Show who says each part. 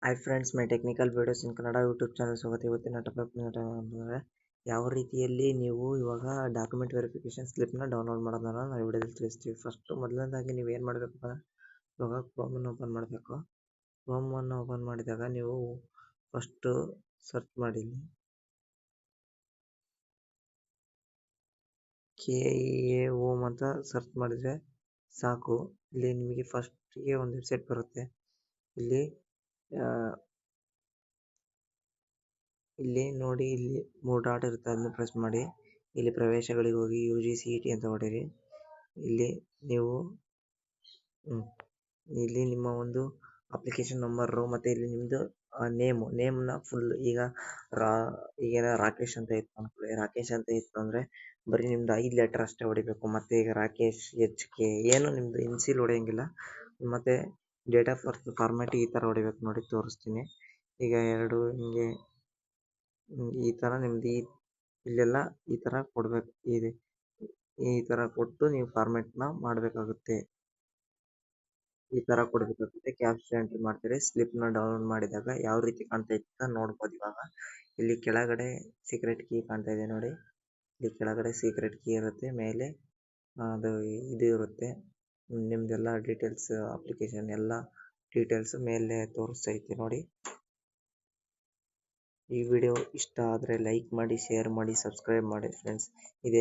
Speaker 1: Hi friends, ಮೈ technical videos ಇನ್ Kannada YouTube channel ಸ್ವಾಗತ. ಇವತ್ತಿನ topic ಅಂದರೆ ಯಾವ ರೀತಿಯಲ್ಲಿ ನೀವು ಇವಾಗ ಡಾಕ್ಯುಮೆಂಟ್ ವೆರಿಫಿಕೇಷನ್ ಸ್ಲಿಪ್ನ ಡೌನ್ಲೋಡ್ ಮಾಡೋದನ್ನ ನಾವು ವಿಡಿಯೋದಲ್ಲಿ ತಿಳಿಸ್ತೀವಿ. ಫಸ್ಟು ಮೊದಲನೇದಾಗಿ ನೀವು ಏನು ಮಾಡಬೇಕು, ಇವಾಗ ಕ್ರೋಮನ್ನು ಓಪನ್ ಮಾಡಬೇಕು. ಕ್ರೋಮನ್ನು ಓಪನ್ ಮಾಡಿದಾಗ ನೀವು ಫಸ್ಟು ಸರ್ಚ್ ಮಾಡಿ KEA ಅಂತ ಸರ್ಚ್ ಮಾಡಿದರೆ ಸಾಕು. ಇಲ್ಲಿ ನಿಮಗೆ ಫಸ್ಟಿಗೆ ಒಂದು ವೆಬ್ಸೈಟ್ ಬರುತ್ತೆ. ಇಲ್ಲಿ ನೋಡಿ, ಇಲ್ಲಿ 3 ಡಾಟ್ ಇರುತ್ತೆ, ಅದನ್ನು ಪ್ರೆಸ್ ಮಾಡಿ. ಇಲ್ಲಿ ಪ್ರವೇಶಗಳಿಗೆ ಹೋಗಿ UGCET ಅಂತ ಹೊಡೀರಿ. ಇಲ್ಲಿ ನೀವು ಇಲ್ಲಿ ನಿಮ್ಮ ಒಂದು ಅಪ್ಲಿಕೇಶನ್ ನಂಬರು ಮತ್ತು ಇಲ್ಲಿ ನಿಮ್ಮದು ನೇಮ್ನ ಫುಲ್. ಈಗ ಈಗೇನೋ ರಾಕೇಶ್ ಅಂತ ಇತ್ತು ಅಂದ್ಕೊಳ್ಳಿ. ರಾಕೇಶ್ ಅಂತ ಇತ್ತು ಅಂದರೆ ಬರೀ ನಿಮ್ದು 5 ಲೆಟರ್ ಅಷ್ಟೇ ಹೊಡಿಬೇಕು. ಮತ್ತು ಈಗ ರಾಕೇಶ್ HK ಏನು ನಿಮ್ಮದು ಇನ್ಸಿಲ್ ಹೊಡೆಯೋಂಗಿಲ್ಲ. ಮತ್ತು ಡೇಟ್ ಆಫ್ ಬರ್ತ್ ಫಾರ್ಮ್ಯಾಟ್ ಈ ಥರ ಹೊಡಿಬೇಕು. ನೋಡಿ, ತೋರಿಸ್ತೀನಿ. ಈಗ ಎರಡು ಹಿಂಗೆ ಈ ಥರ ನಿಮ್ದು ಇಲ್ಲೆಲ್ಲ ಈ ಥರ ಕೊಡಬೇಕು. ಈ ಥರ ಕೊಟ್ಟು ನೀವು ಫಾರ್ಮ್ಯಾಟ್ನ ಮಾಡಬೇಕಾಗುತ್ತೆ. ಈ ಥರ ಕೊಡಬೇಕಾಗುತ್ತೆ. ಕ್ಯಾಪ್ಚರ್ ಎಂಟ್ರಿ ಮಾಡ್ತೀರಿ. ಸ್ಲಿಪ್ನ ಡೌನ್ಲೋಡ್ ಮಾಡಿದಾಗ ಯಾವ ರೀತಿ ಕಾಣ್ತಾ ಇತ್ತು ನೋಡ್ಬೋದು. ಇವಾಗ ಇಲ್ಲಿ ಕೆಳಗಡೆ ಸೀಕ್ರೆಟ್ ಕೀ ಕಾಣ್ತಾ ಇದೆ ನೋಡಿ. ಇಲ್ಲಿ ಕೆಳಗಡೆ ಸೀಕ್ರೆಟ್ ಕೀ ಇರುತ್ತೆ, ಮೇಲೆ ಅದು ಇದು ಇರುತ್ತೆ, ನಿಮ್ಮದೆಲ್ಲ ಡೀಟೇಲ್ಸ್, ಅಪ್ಲಿಕೇಶನ್ ಎಲ್ಲ ಡೀಟೇಲ್ಸ್ ಮೇಲೆ ತೋರಿಸ್ತೈತೆ ನೋಡಿ. ಈ ವಿಡಿಯೋ ಇಷ್ಟ ಆದರೆ ಲೈಕ್ ಮಾಡಿ, ಶೇರ್ ಮಾಡಿ, ಸಬ್ಸ್ಕ್ರೈಬ್ ಮಾಡಿ ಫ್ರೆಂಡ್ಸ್.